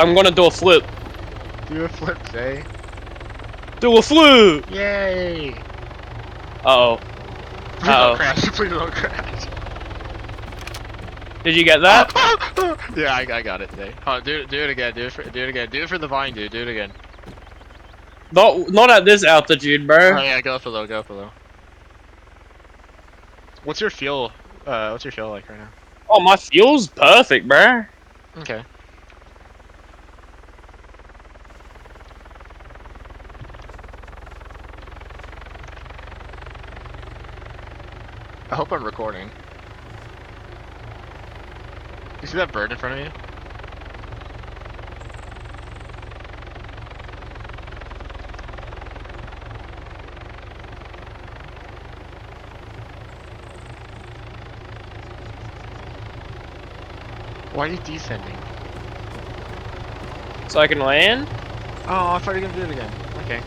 I'm gonna do a flip. Do a flip, Zay. Do a flip! Yay! Uh-oh. Please don't crash. Please don't crash. Did you get that? Yeah, I got it, Zay. Oh, do it again. Do it again. Do it for the vine, dude. Do it again. Not at this altitude, bro. Oh yeah, go up below. Go up below. What's your feel? What's your feel like right now? Oh, my fuel's perfect, bro. Okay. I hope I'm recording. You see that bird in front of you? Why are you descending? So I can land? Oh, I thought you were gonna do it again. Okay.